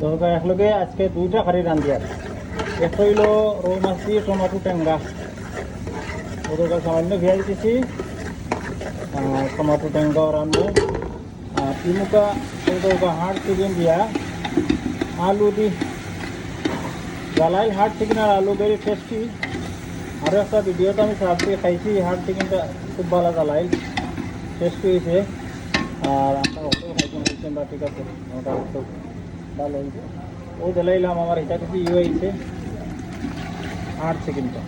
তো একলগে আজকে দুইটা খারি রান্ধি আর একটা হইলো রৌ মাছ দিয়ে টমেটো টেঙ্গা ওদের সামান্য ভেজ দিছি টমেটো টেঙ্গাও রান্ধবো আর ইমুকা ওদের হাড় চিকেন দিয়া আলু দি জ্বালাই হাড় চিকেন আর আলু ভেরি টেস্টি। আরও একটা ভিডিওতে আমি সাথে খাইছি হাড় চিকেনটা খুব ভালো জ্বালাই টেস্টি হয়েছে আর আমরা হোটেল খাইতে হয়েছেন বা ঠিক আছে ওটা খুব ভালো হয়েছে ও জ্বালাইলাম আমার এটা কিছু হয়েছে হাড় চিকেনটা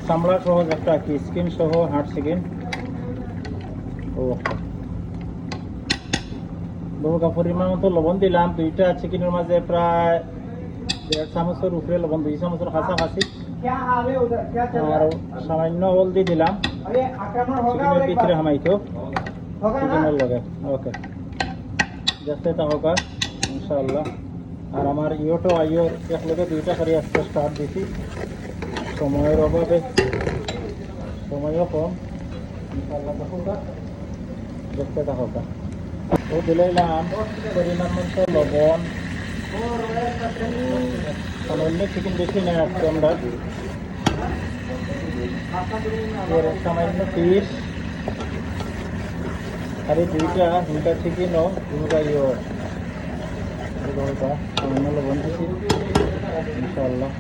চামড়া সহ একটা কি স্কিন সহ হাড় চিকেন ও বহু পরিমাণ মতো লবণ দিলাম দুইটা চিকেনের মাঝে প্রায় 1.5 চামচের উপরে লবণ 2 চামচের কাছাকাছি আর সামান্য হলদি দিলাম চিকেনের ভিতরে হামাইতো চিকেনের লগে ওকে যাতে তা হোক ইনশাআল্লাহ। আর আমার ইয়োটো আইও একলগে দুইটা করে আজকে স্টার্ট দিছি সময়ের অভাবে সময়ও কম ইনশাআল্লাহ তা হোক দেখতে তা হোক ও দিলাম পরিমাণ মতো লবণ সামান্য চিকেন বেশি নেই আজকে আমরা সামান্য পিস আর এই দুইটা চিকেনও দুটা সামান্য লবণ দিচ্ছি ইনশাআল্লাহ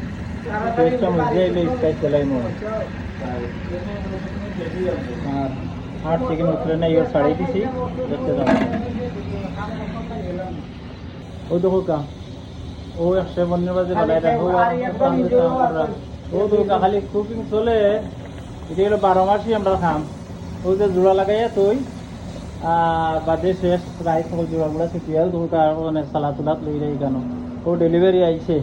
টেস্টটা মধ্যে এলে স্পাইস দিলাই মনে আর হাড় চিকেন উতরে না ইয়ে ছাড়িয়ে দিছি দেখতে যাবো ওই দেখো কা ও 1 বাজে বানাই রাখো ও তো খালি কুকিং চলে এটা হলো 12 মাসই আমরা খাম ওই যে জোড়া লাগাইয়া তুই বাদে শেষ রাইস হল জোড়াগুলো শিখিয়াল তুমি মানে সালাদ তুলাদ লই যাই কেন ও ডেলিভারি আইছে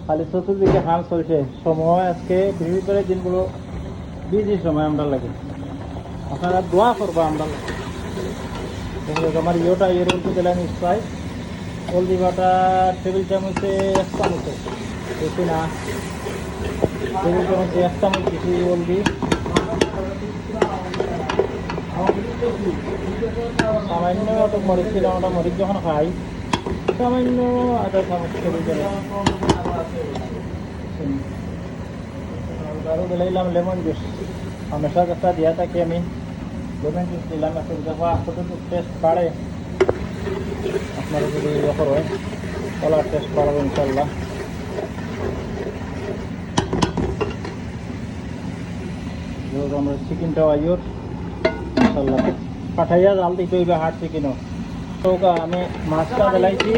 খালি চতুর্দিকে খাম চলছে সময় আজকে বিশেষ করে দিনগুলো বিজি সময় আমরা লাগে আপনারা দোয়া করবো আমরা আমার ইয়েটা এর মধ্যে দিলাম স্প্রাইট হলদি বাটা টেবিল চামচে 1 চামচে বেশি না টেবিল চামচে 1 চামচ বেশি হলদি সামান্য ওটা মরিচ ছিলাম ওটা মরিচ যখন খাই সামান্য আধা চামচ টেবিল আরও দিলাইলাম লেমন জুস হামেশা একটা দিয়া থাকি আমি লেমন জুস দিলাম একটু দেখো কতটুকু টেস্ট বাড়ে আপনারা যদি ইয়ে করেন কলার টেস্ট বাড়াবো ইনশাল্লাহ। আমরা চিকেনটাও আইয়র ইনশাল্লাহ পাঠাইয়া জাল দিতে হইবে হাড় চিকেনও তো আমি মাছটা জ্বালাইছি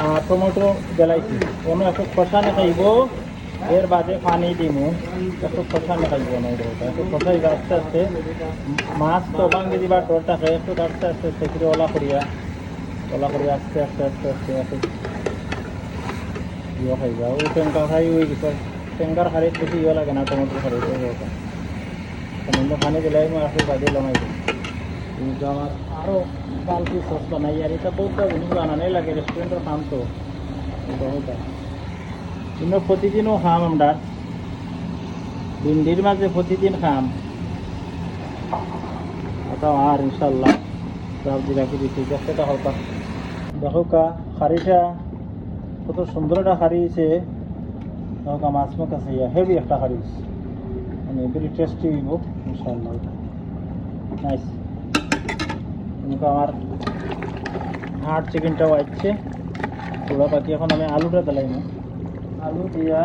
আর টমেটো জ্বালাইছি কোনো একটু কষানো খাইব এর বাদে পানি দিমু একটু কষানো খাইব না একটু কষাইব আস্তে আস্তে মাছ তো ভাঙে দিবা ডরটাকে একটু আস্তে আস্তে সেখানে ওলা করিয়া আস্তে আস্তে আস্তে আস্তে একটু ইয়ে খাইবা ওই টেঙ্কা খাই ওই টেঙ্গার খারিত বেশি ইয়ে লাগে না টমেটোর খারিত সামান্য পানি দিলাই মই আসলে বাদে লমাই দিই কিন্তু আমার আরও বালতি সস বানাই আর এটা বহুত জিনিস বানানোই লাগে রেস্টুরেন্টের খাম তো কিন্তু প্রতিদিনও খাম আমরা ভিন্ডির মাঝে প্রতিদিন খাম ওটাও আর ইনশাল্লাহ সবজি রাখি দিচ্ছি দেখতে হালকা দেখো কা খারিটা কত সুন্দর একটা খারিয়েছে দেখো মাছ মুখ আছে হেভি একটা খারিস মানে ভেরি টেস্টি হইব ইনশাল্লাহ নাইস কিন্তু আমার হাড় চিকেনটাও আসছে পুরো বাকি এখন আমি আলুটা দিলাই না আলু দিয়া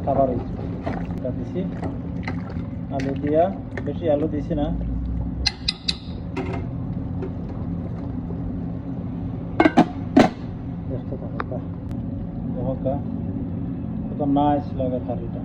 খাবার হয়েছে দিছি আলু দিয়া বেশি আলু দিছি না দেখতে থাকা কত নাইস লাগে থারিটা